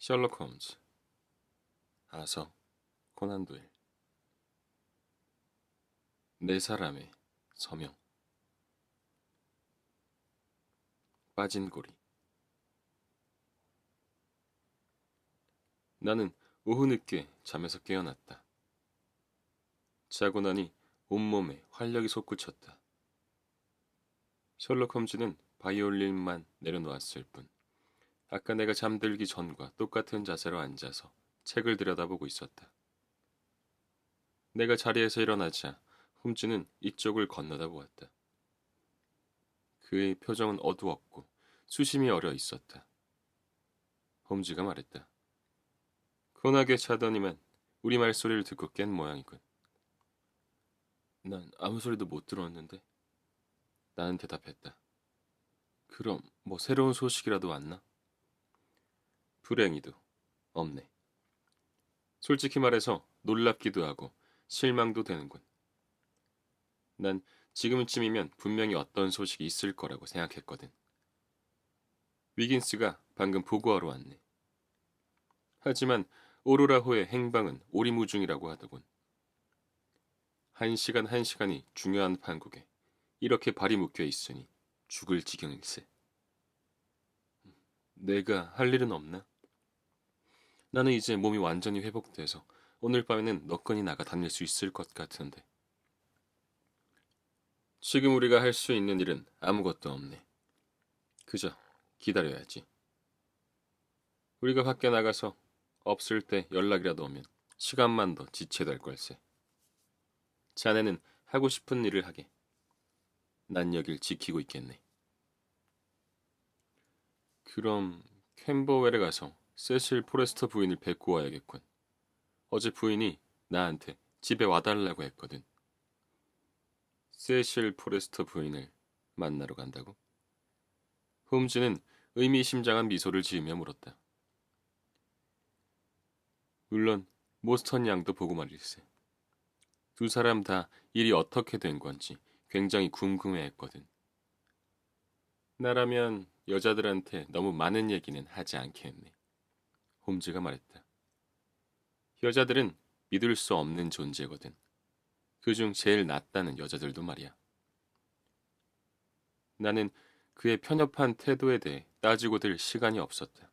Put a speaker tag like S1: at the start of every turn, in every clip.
S1: 셜록 홈즈, 아서 코난 도일. 네 사람의 서명. 빠진 고리. 나는 오후 늦게 잠에서 깨어났다. 자고 나니 온몸에 활력이 솟구쳤다. 셜록 홈즈는 바이올린만 내려놓았을 뿐 아까 내가 잠들기 전과 똑같은 자세로 앉아서 책을 들여다보고 있었다. 내가 자리에서 일어나자 홈즈는 이쪽을 건너다 보았다. 그의 표정은 어두웠고 수심이 어려 있었다. 홈즈가 말했다. 코나게 자더니만 우리 말소리를 듣고 깬 모양이군. 난 아무 소리도 못 들었는데. 나는 대답했다. 그럼 뭐 새로운 소식이라도 왔나? 불행히도 없네. 솔직히 말해서 놀랍기도 하고 실망도 되는군. 난 지금쯤이면 분명히 어떤 소식이 있을 거라고 생각했거든. 위긴스가 방금 보고하러 왔네. 하지만 오로라호의 행방은 오리무중이라고 하더군. 한 시간 한 시간이 중요한 판국에 이렇게 발이 묶여 있으니 죽을 지경일세. 내가 할 일은 없나? 나는 이제 몸이 완전히 회복돼서 오늘 밤에는 너끈히 나가 다닐 수 있을 것 같은데. 지금 우리가 할 수 있는 일은 아무것도 없네. 그저 기다려야지. 우리가 밖에 나가서 없을 때 연락이라도 오면 시간만 더 지체될 걸세. 자네는 하고 싶은 일을 하게. 난 여길 지키고 있겠네. 그럼 캠버웰에 가서 세실 포레스터 부인을 뵙고 와야겠군. 어제 부인이 나한테 집에 와달라고 했거든. 세실 포레스터 부인을 만나러 간다고? 홈즈는 의미심장한 미소를 지으며 물었다. 물론 모스턴 양도 보고 말일세. 두 사람 다 일이 어떻게 된 건지 굉장히 궁금해했거든. 나라면 여자들한테 너무 많은 얘기는 하지 않겠네. 홈즈가 말했다. 여자들은 믿을 수 없는 존재거든. 그중 제일 낫다는 여자들도 말이야. 나는 그의 편협한 태도에 대해 따지고 들 시간이 없었다.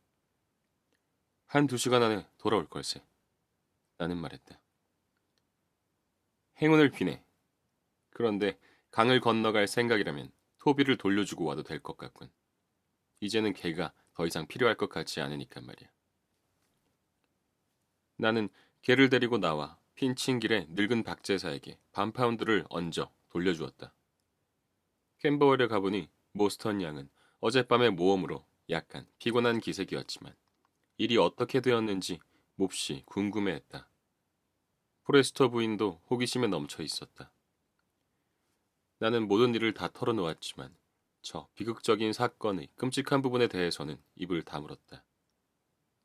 S1: 한두 시간 안에 돌아올 걸세. 나는 말했다. 행운을 비네. 그런데 강을 건너갈 생각이라면 토비를 돌려주고 와도 될 것 같군. 이제는 걔가 더 이상 필요할 것 같지 않으니까 말이야. 나는 걔를 데리고 나와 핀칭길의 늙은 박제사에게 반파운드를 얹어 돌려주었다. 캠버웰에 가보니 모스턴 양은 어젯밤의 모험으로 약간 피곤한 기색이었지만 일이 어떻게 되었는지 몹시 궁금해했다. 포레스터 부인도 호기심에 넘쳐 있었다. 나는 모든 일을 다 털어놓았지만 저 비극적인 사건의 끔찍한 부분에 대해서는 입을 다물었다.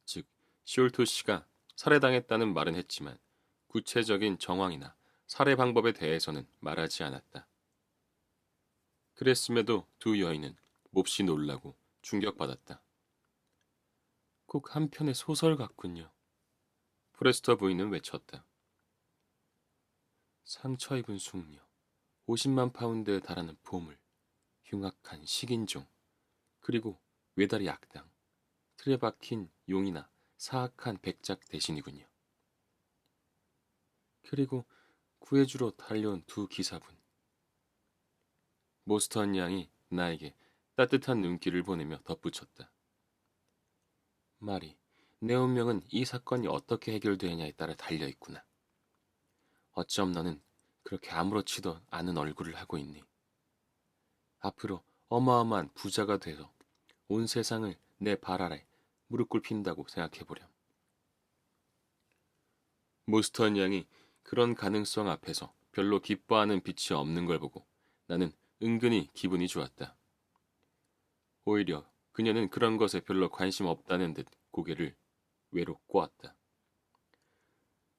S1: 즉, 숄토 씨가 살해당했다는 말은 했지만 구체적인 정황이나 살해 방법에 대해서는 말하지 않았다. 그랬음에도 두 여인은 몹시 놀라고 충격받았다. 꼭 한 편의 소설 같군요. 포레스터 부인은 외쳤다. 상처 입은 숙녀, 50만 파운드에 달하는 보물, 흉악한 식인종, 그리고 외다리 악당, 틀에 박힌 용이나 사악한 백작 대신이군요. 그리고 구해주러 달려온 두 기사분. 모스턴 양이 나에게 따뜻한 눈길을 보내며 덧붙였다. 마리, 내 운명은 이 사건이 어떻게 해결되느냐에 따라 달려있구나. 어쩜 너는 그렇게 아무렇지도 않은 얼굴을 하고 있니? 앞으로 어마어마한 부자가 돼서 온 세상을 내 발 아래 무릎 꿇힌다고 생각해보렴. 모스턴 양이 그런 가능성 앞에서 별로 기뻐하는 빛이 없는 걸 보고 나는 은근히 기분이 좋았다. 오히려 그녀는 그런 것에 별로 관심 없다는 듯 고개를 외로 꼬았다.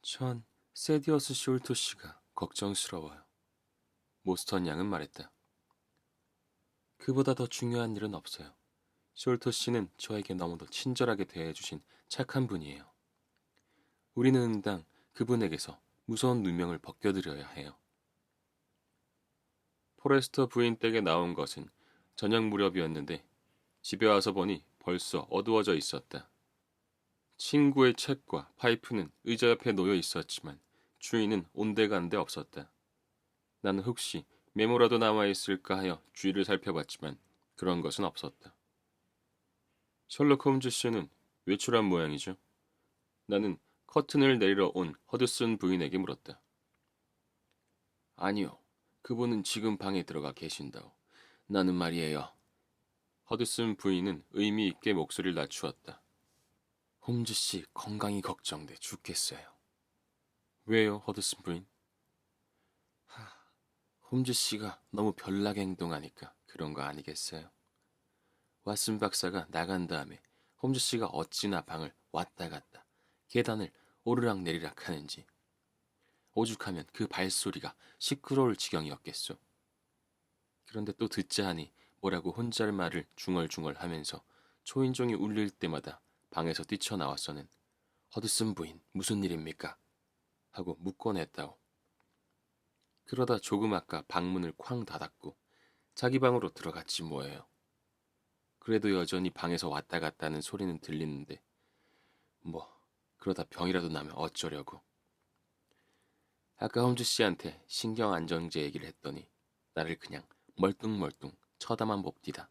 S1: 전 세디어스 숄토 씨가 걱정스러워요. 모스턴 양은 말했다. 그보다 더 중요한 일은 없어요. 숄터 씨는 저에게 너무도 친절하게 대해주신 착한 분이에요. 우리는 응당 그분에게서 무서운 누명을 벗겨드려야 해요. 포레스터 부인 댁에 나온 것은 저녁 무렵이었는데 집에 와서 보니 벌써 어두워져 있었다. 친구의 책과 파이프는 의자 옆에 놓여 있었지만 주인은 온데간데 없었다. 나는 혹시 메모라도 남아있을까 하여 주위를 살펴봤지만 그런 것은 없었다. 셜록 홈즈 씨는 외출한 모양이죠. 나는 커튼을 내리러 온 허드슨 부인에게 물었다. 아니요. 그분은 지금 방에 들어가 계신다오. 나는 말이에요. 허드슨 부인은 의미 있게 목소리를 낮추었다. 홈즈 씨 건강이 걱정돼 죽겠어요. 왜요, 허드슨 부인? 홈즈 씨가 너무 별나게 행동하니까 그런 거 아니겠어요? 왓슨 박사가 나간 다음에 홈즈 씨가 어찌나 방을 왔다 갔다 계단을 오르락 내리락 하는지 오죽하면 그 발소리가 시끄러울 지경이었겠소. 그런데 또 듣자 하니 뭐라고 혼잣말을 중얼중얼 하면서 초인종이 울릴 때마다 방에서 뛰쳐나와서는 허드슨 부인 무슨 일입니까? 하고 묻곤 했다오. 그러다 조그맣까 방문을 쾅 닫았고 자기 방으로 들어갔지 뭐예요. 그래도 여전히 방에서 왔다 갔다 하는 소리는 들리는데 뭐 그러다 병이라도 나면 어쩌려고. 아까 홈즈 씨한테 신경안정제 얘기를 했더니 나를 그냥 멀뚱멀뚱 쳐다만 봅디다.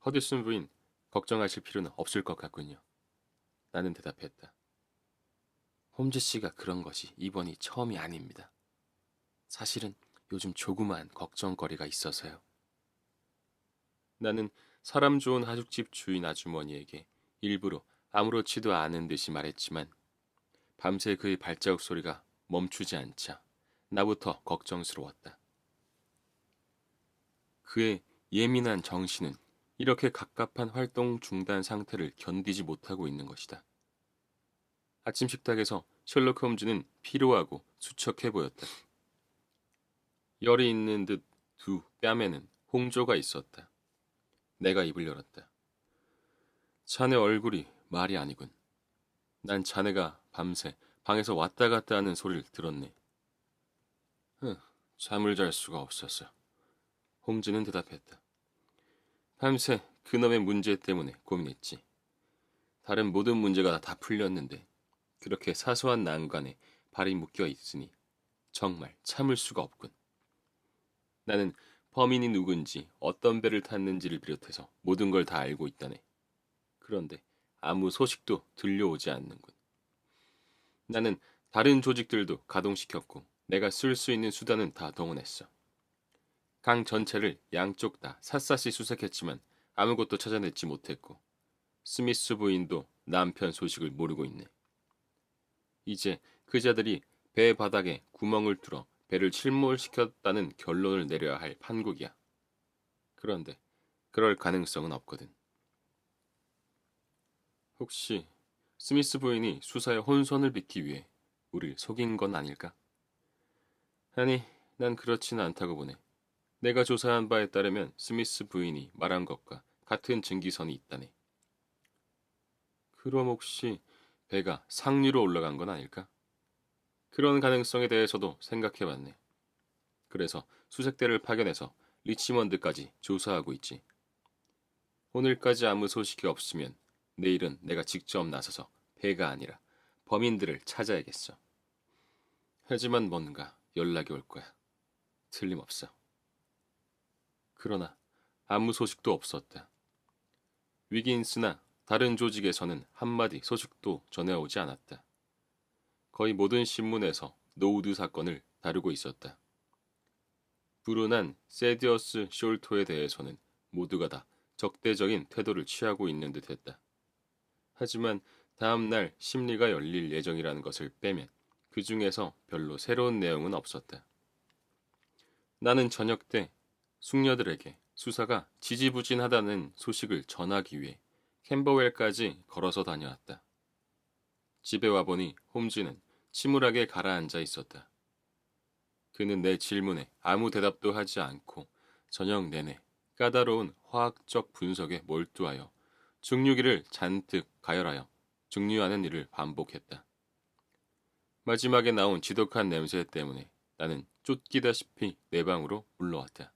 S1: 허드슨 부인 걱정하실 필요는 없을 것 같군요. 나는 대답했다. 홈즈 씨가 그런 것이 이번이 처음이 아닙니다. 사실은 요즘 조그마한 걱정거리가 있어서요. 나는 사람 좋은 하숙집 주인 아주머니에게 일부러 아무렇지도 않은 듯이 말했지만 밤새 그의 발자국 소리가 멈추지 않자 나부터 걱정스러웠다. 그의 예민한 정신은 이렇게 갑갑한 활동 중단 상태를 견디지 못하고 있는 것이다. 아침 식탁에서 셜록 홈즈는 피로하고 수척해 보였다. 열이 있는 듯 두 뺨에는 홍조가 있었다. 내가 입을 열었다. 자네 얼굴이 말이 아니군. 난 자네가 밤새 방에서 왔다 갔다 하는 소리를 들었네. 잠을 잘 수가 없었어. 홈즈는 대답했다. 밤새 그놈의 문제 때문에 고민했지. 다른 모든 문제가 다 풀렸는데 그렇게 사소한 난관에 발이 묶여 있으니 정말 참을 수가 없군. 나는 범인이 누군지 어떤 배를 탔는지를 비롯해서 모든 걸 다 알고 있다네. 그런데 아무 소식도 들려오지 않는군. 나는 다른 조직들도 가동시켰고 내가 쓸 수 있는 수단은 다 동원했어. 강 전체를 양쪽 다 샅샅이 수색했지만 아무것도 찾아내지 못했고 스미스 부인도 남편 소식을 모르고 있네. 이제 그자들이 배 바닥에 구멍을 뚫어 배를 침몰시켰다는 결론을 내려야 할 판국이야. 그런데 그럴 가능성은 없거든. 혹시 스미스 부인이 수사의 혼선을 빚기 위해 우릴 속인 건 아닐까? 아니, 난 그렇지는 않다고 보네. 내가 조사한 바에 따르면 스미스 부인이 말한 것과 같은 증기선이 있다네. 그럼 혹시 배가 상류로 올라간 건 아닐까? 그런 가능성에 대해서도 생각해봤네. 그래서 수색대를 파견해서 리치먼드까지 조사하고 있지. 오늘까지 아무 소식이 없으면 내일은 내가 직접 나서서 배가 아니라 범인들을 찾아야겠어. 하지만 뭔가 연락이 올 거야. 틀림없어. 그러나 아무 소식도 없었다. 위긴스나 다른 조직에서는 한마디 소식도 전해오지 않았다. 거의 모든 신문에서 노우드 사건을 다루고 있었다. 불운한 세디어스 숄토에 대해서는 모두가 다 적대적인 태도를 취하고 있는 듯했다. 하지만 다음 날 심리가 열릴 예정이라는 것을 빼면 그 중에서 별로 새로운 내용은 없었다. 나는 저녁 때 숙녀들에게 수사가 지지부진하다는 소식을 전하기 위해 캠버웰까지 걸어서 다녀왔다. 집에 와보니 홈즈는 침울하게 가라앉아 있었다. 그는 내 질문에 아무 대답도 하지 않고 저녁 내내 까다로운 화학적 분석에 몰두하여 증류기를 잔뜩 가열하여 증류하는 일을 반복했다. 마지막에 나온 지독한 냄새 때문에 나는 쫓기다시피 내 방으로 물러왔다.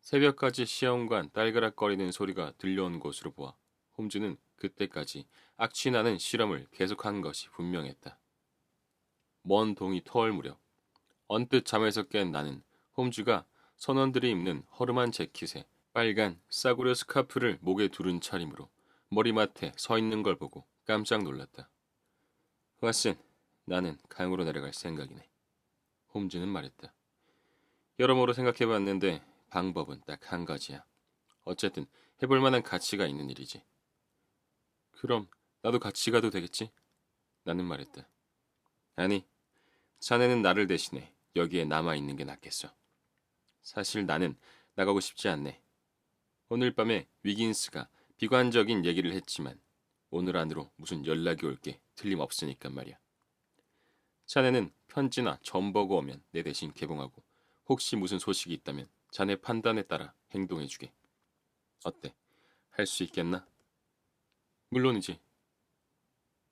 S1: 새벽까지 시험관 딸그락거리는 소리가 들려온 것으로 보아 홈즈는 그때까지 악취나는 실험을 계속한 것이 분명했다. 먼 동이 터올 무렵 언뜻 잠에서 깬 나는 홈즈가 선원들이 입는 허름한 재킷에 빨간 싸구려 스카프를 목에 두른 차림으로 머리맡에 서 있는 걸 보고 깜짝 놀랐다. 왓슨, 나는 강으로 내려갈 생각이네. 홈즈는 말했다. 여러모로 생각해봤는데 방법은 딱 한 가지야. 어쨌든 해볼 만한 가치가 있는 일이지. 그럼 나도 같이 가도 되겠지? 나는 말했다. 아니, 자네는 나를 대신해 여기에 남아있는 게 낫겠어. 사실 나는 나가고 싶지 않네. 오늘 밤에 위긴스가 비관적인 얘기를 했지만 오늘 안으로 무슨 연락이 올 게 틀림없으니까 말이야. 자네는 편지나 전보고 오면 내 대신 개봉하고 혹시 무슨 소식이 있다면 자네 판단에 따라 행동해주게. 어때? 할 수 있겠나? 물론이지.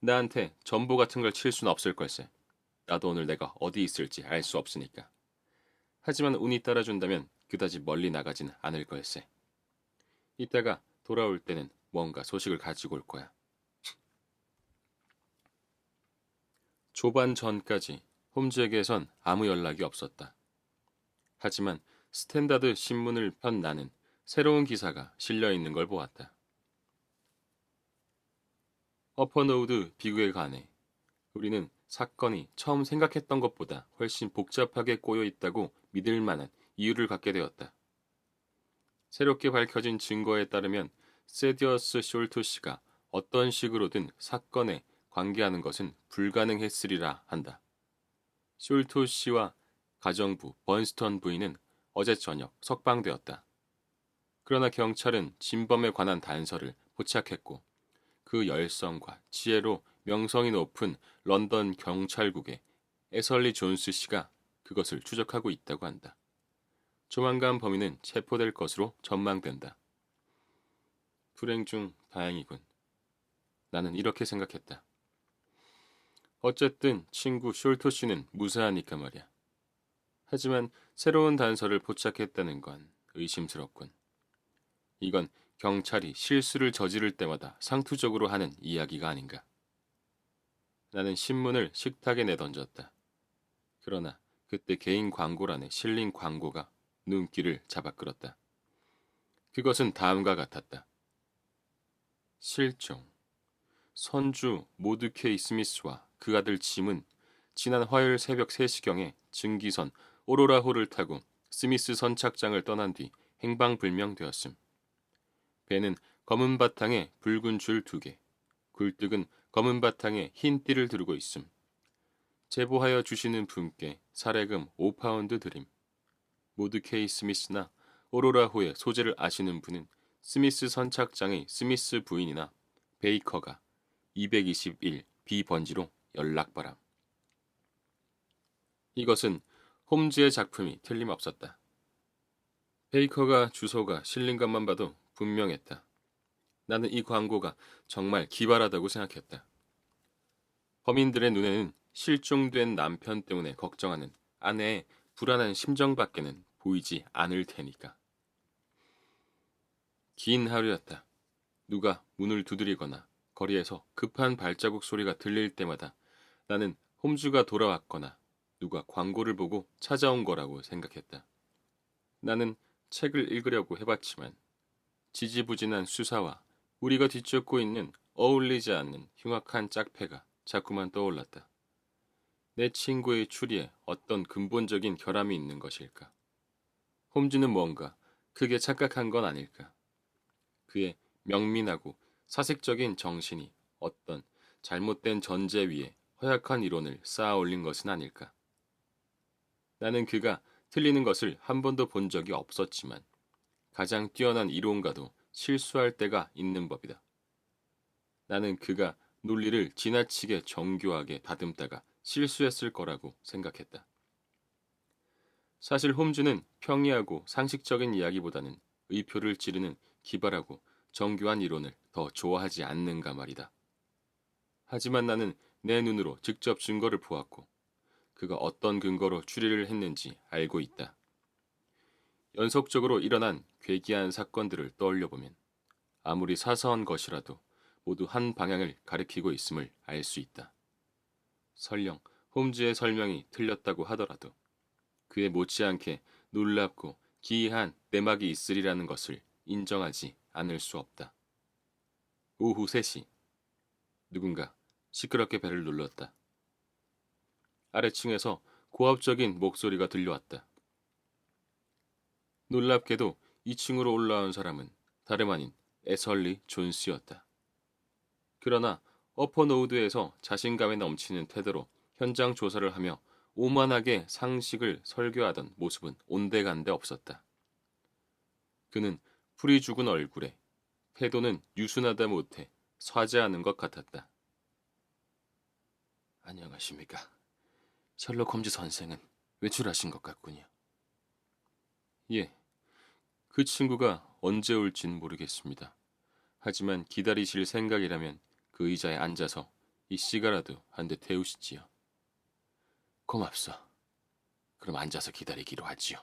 S1: 나한테 전보 같은 걸 칠 수는 없을 걸세. 나도 오늘 내가 어디 있을지 알 수 없으니까. 하지만 운이 따라준다면 그다지 멀리 나가진 않을 걸세. 이따가 돌아올 때는 뭔가 소식을 가지고 올 거야. 조반 전까지 홈즈에게선 아무 연락이 없었다. 하지만 스탠다드 신문을 편 나는 새로운 기사가 실려 있는 걸 보았다. 어퍼노우드 비극에 관해 우리는 사건이 처음 생각했던 것보다 훨씬 복잡하게 꼬여 있다고 믿을 만한 이유를 갖게 되었다. 새롭게 밝혀진 증거에 따르면 세디어스 숄트 씨가 어떤 식으로든 사건에 관계하는 것은 불가능했으리라 한다. 숄트 씨와 가정부 번스턴 부인은 어제 저녁 석방되었다. 그러나 경찰은 진범에 관한 단서를 포착했고 그 열성과 지혜로 명성이 높은 런던 경찰국의 애설리 존스 씨가 그것을 추적하고 있다고 한다. 조만간 범인은 체포될 것으로 전망된다. 불행 중 다행이군. 나는 이렇게 생각했다. 어쨌든 친구 숄토 씨는 무사하니까 말이야. 하지만 새로운 단서를 포착했다는 건 의심스럽군. 이건 경찰이 실수를 저지를 때마다 상투적으로 하는 이야기가 아닌가. 나는 신문을 식탁에 내던졌다. 그러나 그때 개인 광고란에 실린 광고가 눈길을 잡아끌었다. 그것은 다음과 같았다. 실종. 선주 모드케이 스미스와 그 아들 짐은 지난 화요일 새벽 3시경에 증기선 오로라호를 타고 스미스 선착장을 떠난 뒤 행방불명되었음. 배는 검은 바탕에 붉은 줄 2개, 굴뚝은 검은 바탕에 흰 띠를 두르고 있음. 제보하여 주시는 분께 사례금 5파운드 드림. 모드케이 스미스나 오로라호의 소재를 아시는 분은 스미스 선착장의 스미스 부인이나 베이커가 221 B번지로 연락바람. 이것은 홈즈의 작품이 틀림없었다. 베이커가 주소가 실린 것만 봐도 분명했다. 나는 이 광고가 정말 기발하다고 생각했다. 범인들의 눈에는 실종된 남편 때문에 걱정하는 아내의 불안한 심정밖에는 보이지 않을 테니까. 긴 하루였다. 누가 문을 두드리거나 거리에서 급한 발자국 소리가 들릴 때마다 나는 홈즈가 돌아왔거나 누가 광고를 보고 찾아온 거라고 생각했다. 나는 책을 읽으려고 해봤지만 지지부진한 수사와 우리가 뒤쫓고 있는 어울리지 않는 흉악한 짝패가 자꾸만 떠올랐다. 내 친구의 추리에 어떤 근본적인 결함이 있는 것일까? 홈즈는 뭔가 크게 착각한 건 아닐까? 그의 명민하고 사색적인 정신이 어떤 잘못된 전제 위에 허약한 이론을 쌓아 올린 것은 아닐까? 나는 그가 틀리는 것을 한 번도 본 적이 없었지만 가장 뛰어난 이론가도 실수할 때가 있는 법이다. 나는 그가 논리를 지나치게 정교하게 다듬다가 실수했을 거라고 생각했다. 사실 홈즈는 평이하고 상식적인 이야기보다는 의표를 찌르는 기발하고 정교한 이론을 더 좋아하지 않는가 말이다. 하지만 나는 내 눈으로 직접 증거를 보았고 그가 어떤 근거로 추리를 했는지 알고 있다. 연속적으로 일어난 괴기한 사건들을 떠올려보면 아무리 사소한 것이라도 모두 한 방향을 가리키고 있음을 알 수 있다. 설령 홈즈의 설명이 틀렸다고 하더라도 그에 못지않게 놀랍고 기이한 내막이 있으리라는 것을 인정하지 않을 수 없다. 오후 3시 누군가 시끄럽게 벨을 눌렀다. 아래층에서 고압적인 목소리가 들려왔다. 놀랍게도 2층으로 올라온 사람은 다름 아닌 애설리 존스였다. 그러나 어퍼노우드에서 자신감에 넘치는 태도로 현장 조사를 하며 오만하게 상식을 설교하던 모습은 온데간데 없었다. 그는 풀이 죽은 얼굴에 태도는 유순하다 못해 사죄하는 것 같았다. 안녕하십니까. 셜록 홈즈 선생은 외출하신 것 같군요. 예, 그 친구가 언제 올진 모르겠습니다. 하지만 기다리실 생각이라면 그 의자에 앉아서 이 시가라도 한 대 태우시지요. 고맙소. 그럼 앉아서 기다리기로 하지요.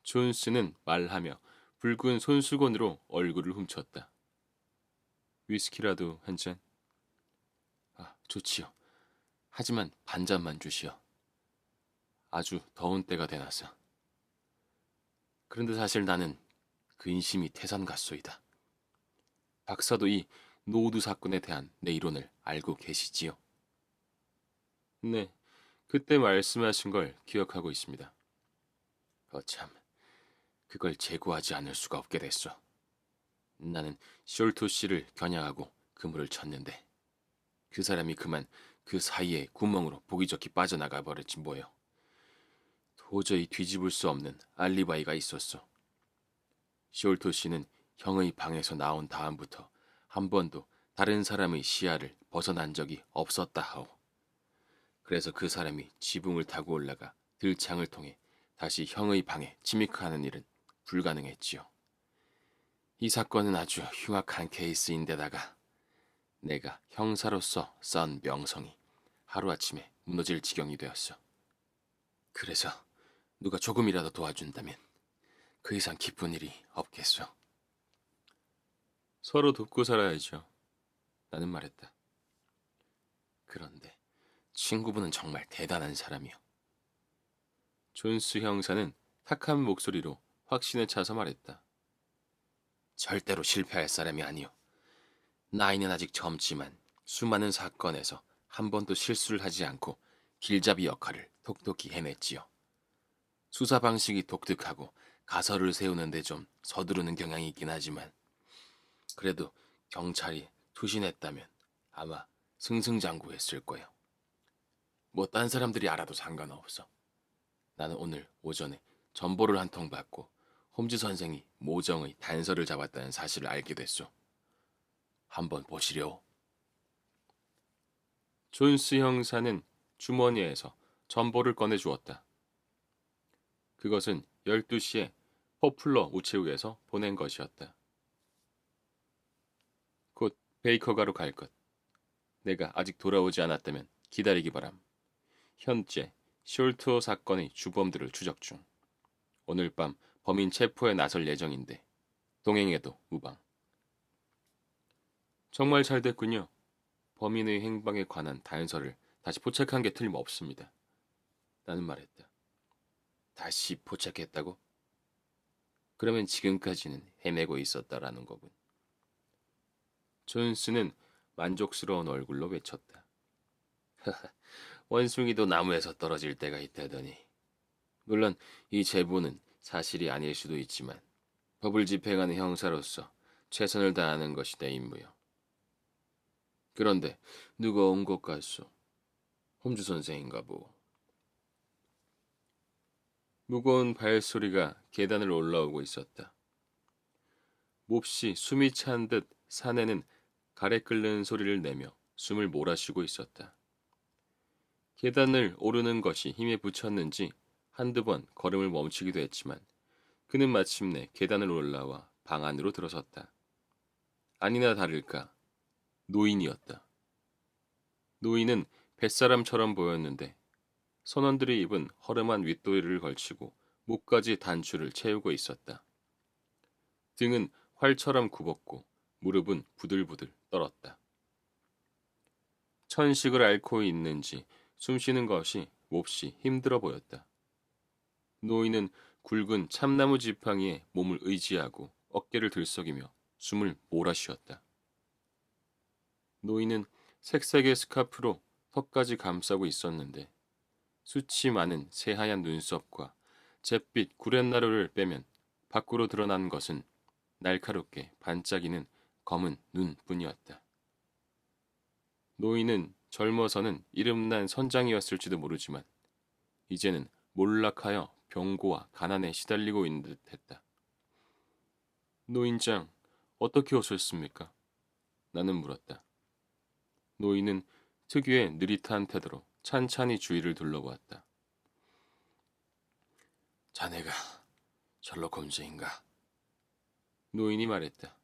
S1: 존스는 말하며 붉은 손수건으로 얼굴을 훔쳤다. 위스키라도 한 잔? 아, 좋지요. 하지만 반잔만 주시오. 아주 더운 때가 되나서. 그런데 사실 나는 근심이 태산 같소이다. 박사도 이 노우드 사건에 대한 내 이론을 알고 계시지요? 네, 그때 말씀하신 걸 기억하고 있습니다. 참, 그걸 제고하지 않을 수가 없게 됐소. 나는 숄토 씨를 겨냥하고 그물을 쳤는데 그 사람이 그만 그 사이에 구멍으로 보기 좋게 빠져나가 버렸지 뭐요. 도저히 뒤집을 수 없는 알리바이가 있었소. 숄토 씨는 형의 방에서 나온 다음부터 한 번도 다른 사람의 시야를 벗어난 적이 없었다 하오. 그래서 그 사람이 지붕을 타고 올라가 들창을 통해 다시 형의 방에 침입하는 일은 불가능했지요. 이 사건은 아주 흉악한 케이스인데다가 내가 형사로서 쌓은 명성이 하루아침에 무너질 지경이 되었어. 그래서 누가 조금이라도 도와준다면 그 이상 기쁜 일이 없겠소. 서로 돕고 살아야죠. 나는 말했다. 그런데 친구분은 정말 대단한 사람이요. 존스 형사는 탁한 목소리로 확신에 차서 말했다. 절대로 실패할 사람이 아니요. 나이는 아직 젊지만 수많은 사건에서 한 번도 실수를 하지 않고 길잡이 역할을 톡톡히 해냈지요. 수사 방식이 독특하고 가설을 세우는데 좀 서두르는 경향이 있긴 하지만 그래도 경찰이 투신했다면 아마 승승장구했을 거예요. 뭐 딴 사람들이 알아도 상관없어. 나는 오늘 오전에 전보를 한 통 받고 홈즈 선생이 모정의 단서를 잡았다는 사실을 알게 됐소. 한번 보시려. 존스 형사는 주머니에서 전보를 꺼내 주었다. 그것은 12시에 포플러 우체국에서 보낸 것이었다. 곧 베이커가로 갈 것. 내가 아직 돌아오지 않았다면 기다리기 바람. 현재 숄토 사건의 주범들을 추적 중. 오늘 밤 범인 체포에 나설 예정인데 동행에도 무방. 정말 잘 됐군요. 범인의 행방에 관한 단서를 다시 포착한 게 틀림없습니다. 나는 말했다. 다시 포착했다고? 그러면 지금까지는 헤매고 있었다라는 거군. 존스는 만족스러운 얼굴로 외쳤다. 원숭이도 나무에서 떨어질 때가 있다더니. 물론 이 제보는 사실이 아닐 수도 있지만 법을 집행하는 형사로서 최선을 다하는 것이 내 임무요. 그런데 누가 온 것 같소? 홈즈 선생인가 보. 무거운 발소리가 계단을 올라오고 있었다. 몹시 숨이 찬 듯 사내는 가래 끓는 소리를 내며 숨을 몰아쉬고 있었다. 계단을 오르는 것이 힘에 부쳤는지 한두 번 걸음을 멈추기도 했지만 그는 마침내 계단을 올라와 방 안으로 들어섰다. 아니나 다를까 노인이었다. 노인은 뱃사람처럼 보였는데 선원들이 입은 허름한 윗도리를 걸치고 목까지 단추를 채우고 있었다. 등은 활처럼 굽었고 무릎은 부들부들 떨었다. 천식을 앓고 있는지 숨쉬는 것이 몹시 힘들어 보였다. 노인은 굵은 참나무 지팡이에 몸을 의지하고 어깨를 들썩이며 숨을 몰아쉬었다. 노인은 색색의 스카프로 턱까지 감싸고 있었는데 수치 많은 새하얀 눈썹과 잿빛 구렛나루를 빼면 밖으로 드러난 것은 날카롭게 반짝이는 검은 눈뿐이었다. 노인은 젊어서는 이름난 선장이었을지도 모르지만 이제는 몰락하여 병고와 가난에 시달리고 있는 듯했다. 노인장, 어떻게 오셨습니까? 나는 물었다. 노인은 특유의 느릿한 태도로 찬찬히 주위를 둘러보았다. 자네가 셜록 홈즈인가? 노인이 말했다.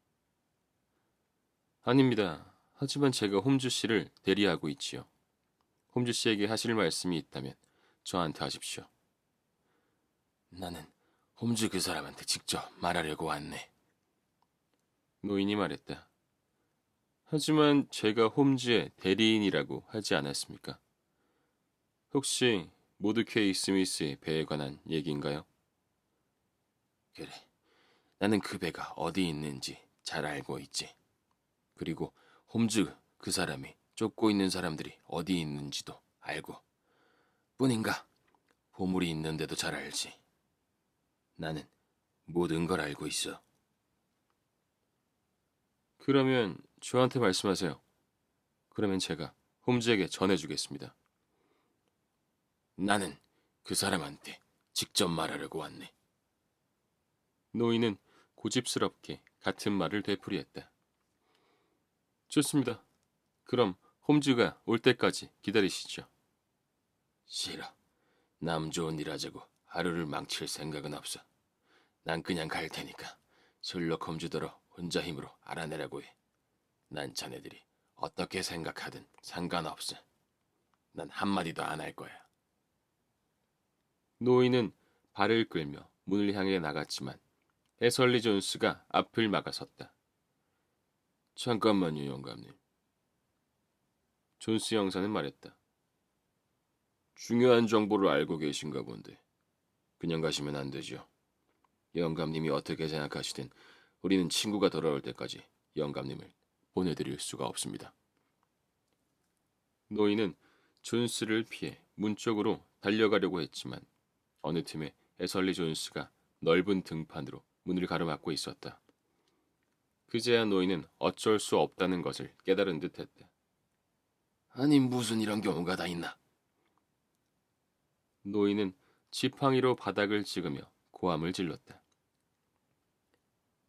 S1: 아닙니다. 하지만 제가 홈즈 씨를 대리하고 있지요. 홈즈 씨에게 하실 말씀이 있다면 저한테 하십시오. 나는 홈즈 그 사람한테 직접 말하려고 왔네. 노인이 말했다. 하지만 제가 홈즈의 대리인이라고 하지 않았습니까? 혹시 모드케이 스미스의 배에 관한 얘기인가요? 그래, 나는 그 배가 어디 있는지 잘 알고 있지. 그리고 홈즈 그 사람이 쫓고 있는 사람들이 어디 있는지도 알고. 뿐인가, 보물이 있는데도 잘 알지. 나는 모든 걸 알고 있어. 그러면 저한테 말씀하세요. 그러면 제가 홈즈에게 전해주겠습니다. 나는 그 사람한테 직접 말하려고 왔네. 노인은 고집스럽게 같은 말을 되풀이했다. 좋습니다. 그럼 홈즈가 올 때까지 기다리시죠. 싫어. 남 좋은 일 하자고 하루를 망칠 생각은 없어. 난 그냥 갈 테니까 셜록 홈즈더러 혼자 힘으로 알아내라고 해. 난 자네들이 어떻게 생각하든 상관없어. 난 한마디도 안 할 거야. 노인은 발을 끌며 문을 향해 나갔지만 해설리 존스가 앞을 막아섰다. 잠깐만요, 영감님. 존스 형사는 말했다. 중요한 정보를 알고 계신가 본데 그냥 가시면 안 되죠. 영감님이 어떻게 생각하시든 우리는 친구가 돌아올 때까지 영감님을 보내드릴 수가 없습니다. 노인은 존스를 피해 문 쪽으로 달려가려고 했지만 어느 틈에 애설리 존스가 넓은 등판으로 문을 가로막고 있었다. 그제야 노인은 어쩔 수 없다는 것을 깨달은 듯했다. 아니 무슨 이런 경우가 다 있나? 노인은 지팡이로 바닥을 찍으며 고함을 질렀다.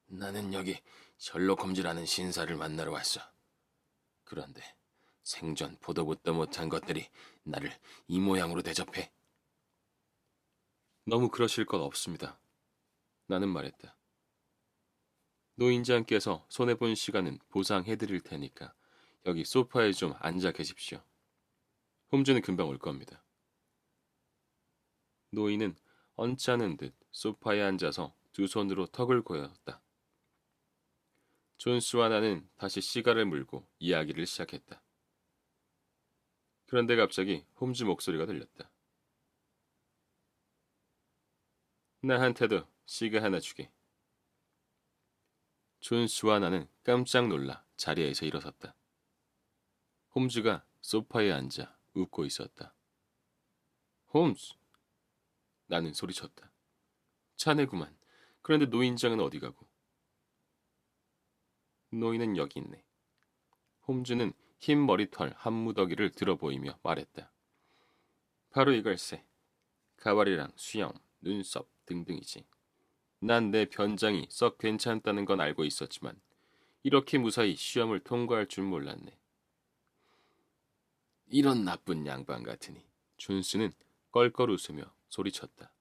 S1: 나는 여기 셜록 홈즈라는 신사를 만나러 왔어. 그런데 생전 보도 붙도 못한 것들이 나를 이 모양으로 대접해. 너무 그러실 건 없습니다. 나는 말했다. 노인장께서 손해본 시간은 보상해드릴 테니까 여기 소파에 좀 앉아 계십시오. 홈즈는 금방 올 겁니다. 노인은 언짢은 듯 소파에 앉아서 두 손으로 턱을 고였다. 존스와 나는 다시 시가를 물고 이야기를 시작했다. 그런데 갑자기 홈즈 목소리가 들렸다. 나한테도 시가 하나 주게. 존스와 나는 깜짝 놀라 자리에서 일어섰다. 홈즈가 소파에 앉아 웃고 있었다. 홈즈! 나는 소리쳤다. 자네구만. 그런데 노인장은 어디 가고? 노인은 여기 있네. 홈즈는 흰 머리털 한 무더기를 들어 보이며 말했다. 바로 이걸세. 가발이랑 수염, 눈썹 등등이지. 난 내 변장이 썩 괜찮다는 건 알고 있었지만 이렇게 무사히 시험을 통과할 줄 몰랐네. 이런 나쁜 양반 같으니. 존스는 껄껄 웃으며 소리쳤다.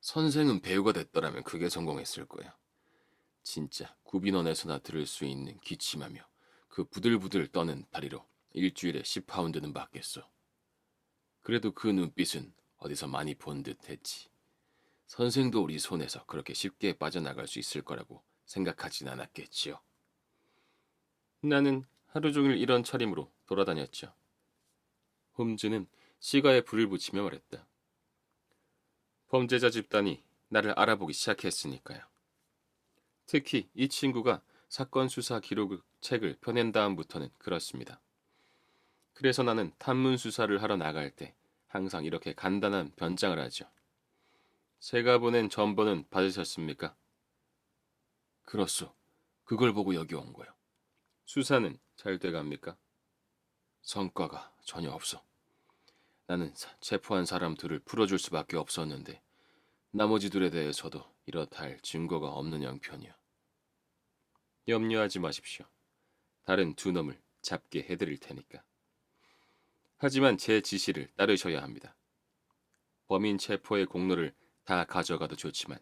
S1: 선생은 배우가 됐더라면 그게 성공했을 거야. 진짜 구빈원에서나 들을 수 있는 기침하며 그 부들부들 떠는 다리로 일주일에 10파운드는 받겠어. 그래도 그 눈빛은 어디서 많이 본 듯 했지. 선생도 우리 손에서 그렇게 쉽게 빠져나갈 수 있을 거라고 생각하진 않았겠지요. 나는 하루 종일 이런 차림으로 돌아다녔죠. 홈즈는 시가에 불을 붙이며 말했다. 범죄자 집단이 나를 알아보기 시작했으니까요. 특히 이 친구가 사건 수사 기록 책을 펴낸 다음부터는 그렇습니다. 그래서 나는 탐문 수사를 하러 나갈 때 항상 이렇게 간단한 변장을 하죠. 제가 보낸 전본은 받으셨습니까? 그렇소. 그걸 보고 여기 온 거요. 수사는 잘 돼갑니까? 성과가 전혀 없어. 나는 체포한 사람들을 풀어줄 수밖에 없었는데 나머지들에 대해서도 이렇다 할 증거가 없는 형편이야. 염려하지 마십시오. 다른 두 놈을 잡게 해드릴 테니까. 하지만 제 지시를 따르셔야 합니다. 범인 체포의 공로를 다 가져가도 좋지만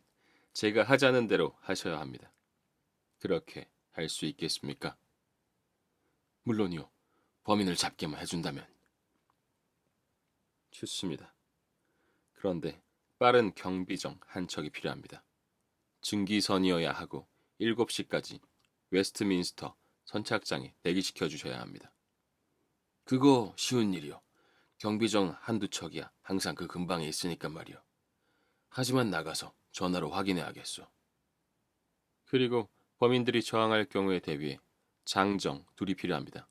S1: 제가 하자는 대로 하셔야 합니다. 그렇게 할 수 있겠습니까? 물론이요. 범인을 잡게만 해준다면. 좋습니다. 그런데 빠른 경비정 한 척이 필요합니다. 증기선이어야 하고 7시까지 웨스트민스터 선착장에 대기시켜 주셔야 합니다. 그거 쉬운 일이요. 경비정 한두 척이야 항상 그 근방에 있으니까 말이요. 하지만 나가서 전화로 확인해야겠어. 그리고 범인들이 저항할 경우에 대비해 장정 둘이 필요합니다.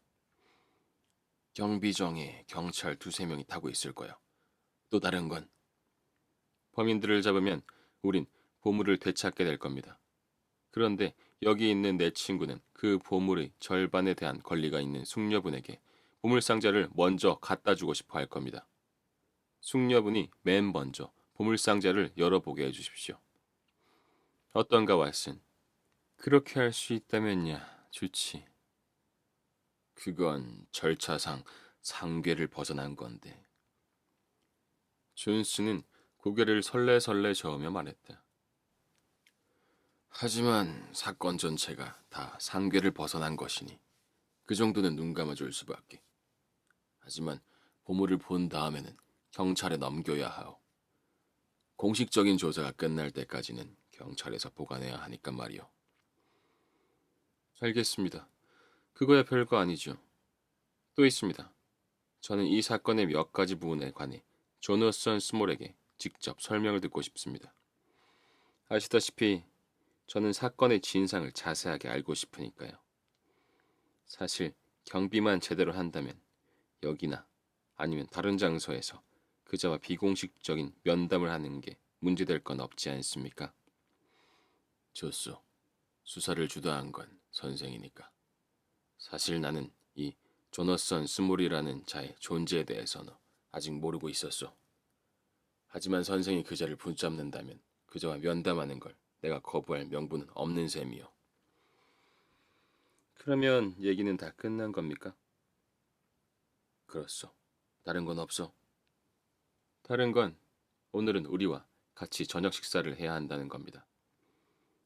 S1: 경비정에 경찰 두세 명이 타고 있을 거요. 또 다른 건 범인들을 잡으면 우린 보물을 되찾게 될 겁니다. 그런데 여기 있는 내 친구는 그 보물의 절반에 대한 권리가 있는 숙녀분에게 보물상자를 먼저 갖다 주고 싶어 할 겁니다. 숙녀분이 맨 먼저 보물상자를 열어보게 해주십시오. 어떤가 왓슨? 그렇게 할 수 있다면야 좋지. 그건 절차상 상괴를 벗어난 건데. 존스는 고개를 설레설레 저으며 말했다. 하지만 사건 전체가 다 상괴를 벗어난 것이니 그 정도는 눈 감아줄 수밖에. 하지만 보물을 본 다음에는 경찰에 넘겨야 하오. 공식적인 조사가 끝날 때까지는 경찰에서 보관해야 하니까 말이오. 알겠습니다. 그거야 별거 아니죠. 또 있습니다. 저는 이 사건의 몇 가지 부분에 관해 조너선 스몰에게 직접 설명을 듣고 싶습니다. 아시다시피 저는 사건의 진상을 자세하게 알고 싶으니까요. 사실 경비만 제대로 한다면 여기나 아니면 다른 장소에서 그자와 비공식적인 면담을 하는 게 문제될 건 없지 않습니까? 좋소. 수사를 주도한 건 선생이니까. 사실 나는 이 조너선 스몰이라는 자의 존재에 대해서는 아직 모르고 있었소. 하지만 선생이 그자를 붙잡는다면 그자와 면담하는 걸 내가 거부할 명분은 없는 셈이요. 그러면 얘기는 다 끝난 겁니까? 그렇소. 다른 건 없어. 다른 건 오늘은 우리와 같이 저녁 식사를 해야 한다는 겁니다.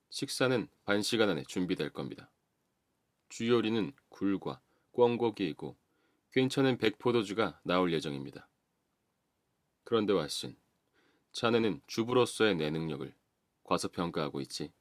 S1: 식사는 반 시간 안에 준비될 겁니다. 주요리는 굴과 꿩고기이고 괜찮은 백포도주가 나올 예정입니다. 그런데 왓슨, 자네는 주부로서의 내 능력을 과소평가하고 있지.